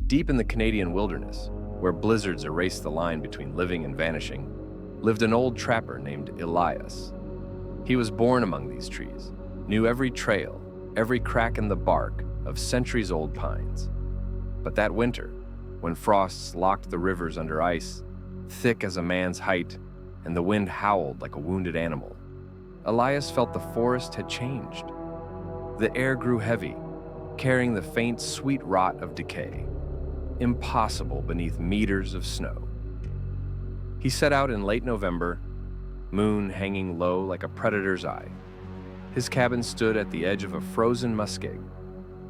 Deep in the Canadian wilderness, where blizzards erased the line between living and vanishing, lived an old trapper named Elias. He was born among these trees, knew every trail, every crack in the bark of centuries-old pines. But that winter, when frosts locked the rivers under ice, thick as a man's height, and the wind howled like a wounded animal, Elias felt the forest had changed. The air grew heavy, carrying the faint, sweet rot of decay, impossible beneath meters of snow. He set out in late November, moon hanging low like a predator's eye. His cabin stood at the edge of a frozen muskeg,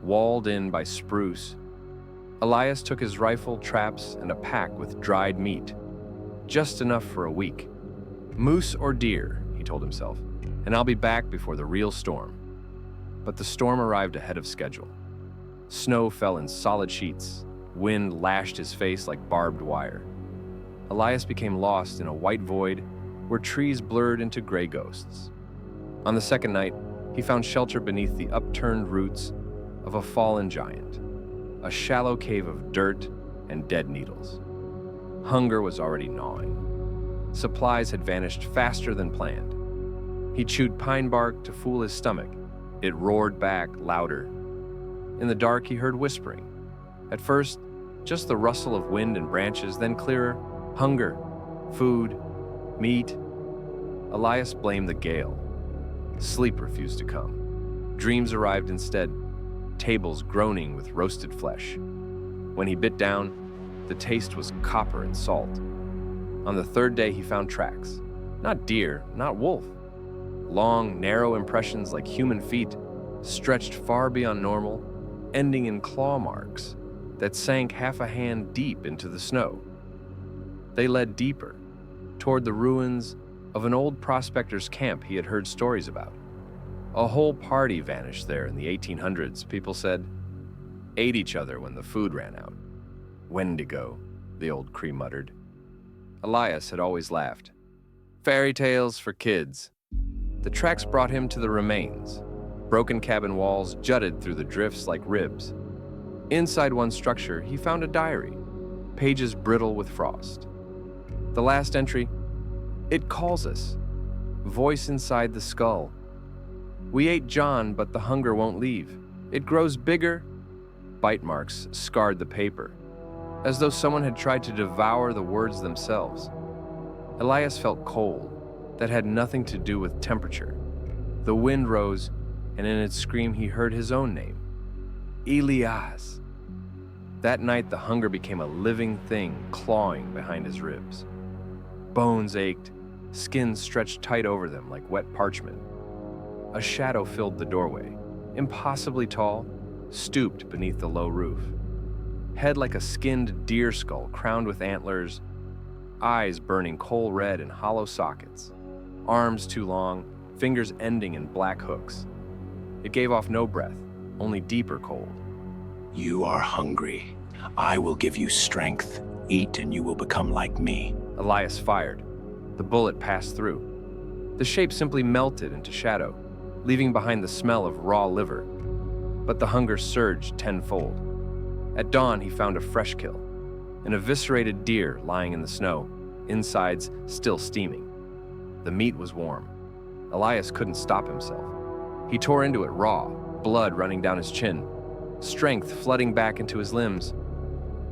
walled in by spruce. Elias took his rifle, traps, and a pack with dried meat, just enough for a week. Moose or deer, he told himself, and I'll be back before the real storm. But the storm arrived ahead of schedule. Snow fell in solid sheets. Wind lashed his face like barbed wire. Elias became lost in a white void where trees blurred into gray ghosts. On the second night, he found shelter beneath the upturned roots of a fallen giant, a shallow cave of dirt and dead needles. Hunger was already gnawing. Supplies had vanished faster than planned. He chewed pine bark to fool his stomach. It roared back louder. In the dark, he heard whispering. At first, just the rustle of wind and branches, then clearer, hunger, food, meat. Elias blamed the gale. Sleep refused to come. Dreams arrived instead, tables groaning with roasted flesh. When he bit down, the taste was copper and salt. On the third day, he found tracks. Not deer, not wolf. Long, narrow impressions like human feet, stretched far beyond normal, ending in claw marks that sank half a hand deep into the snow. They led deeper, toward the ruins of an old prospector's camp he had heard stories about. A whole party vanished there in the 1800s, people said. Ate each other when the food ran out. Wendigo, the old Cree muttered. Elias had always laughed. Fairy tales for kids. The tracks brought him to the remains. Broken cabin walls jutted through the drifts like ribs. Inside one structure, he found a diary, pages brittle with frost. The last entry, "It calls us. Voice inside the skull. We ate John, but the hunger won't leave. It grows bigger." Bite marks scarred the paper, as though someone had tried to devour the words themselves. Elias felt cold that had nothing to do with temperature. The wind rose, and in its scream he heard his own name, Elias. That night the hunger became a living thing clawing behind his ribs. Bones ached, skin stretched tight over them like wet parchment. A shadow filled the doorway, impossibly tall, stooped beneath the low roof. Head like a skinned deer skull crowned with antlers, eyes burning coal red in hollow sockets, arms too long, fingers ending in black hooks. It gave off no breath, only deeper cold. You are hungry. I will give you strength. Eat and you will become like me. Elias fired. The bullet passed through. The shape simply melted into shadow, leaving behind the smell of raw liver. But the hunger surged tenfold. At dawn, he found a fresh kill, an eviscerated deer lying in the snow, insides still steaming. The meat was warm. Elias couldn't stop himself. He tore into it raw, blood running down his chin, strength flooding back into his limbs.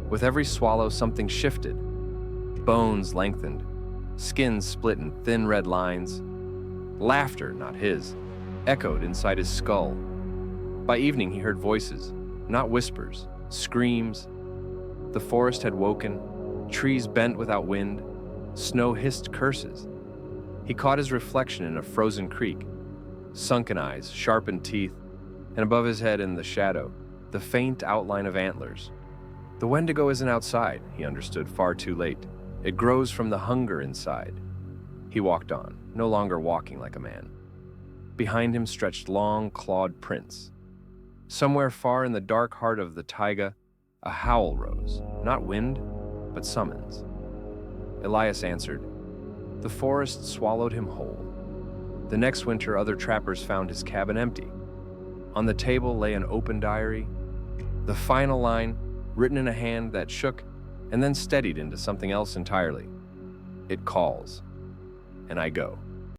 With every swallow, something shifted. Bones lengthened, skin split in thin red lines. Laughter, not his, echoed inside his skull. By evening, he heard voices, not whispers, screams. The forest had woken, trees bent without wind, snow hissed curses. He caught his reflection in a frozen creek, sunken eyes, sharpened teeth, and above his head in the shadow, the faint outline of antlers. The Wendigo isn't outside, he understood far too late. It grows from the hunger inside. He walked on, no longer walking like a man. Behind him stretched long, clawed prints. Somewhere far in the dark heart of the taiga, a howl rose, not wind, but summons. Elias answered. The forest swallowed him whole. The next winter, other trappers found his cabin empty. On the table lay an open diary. The final line, written in a hand that shook and then steadied into something else entirely. It calls, and I go.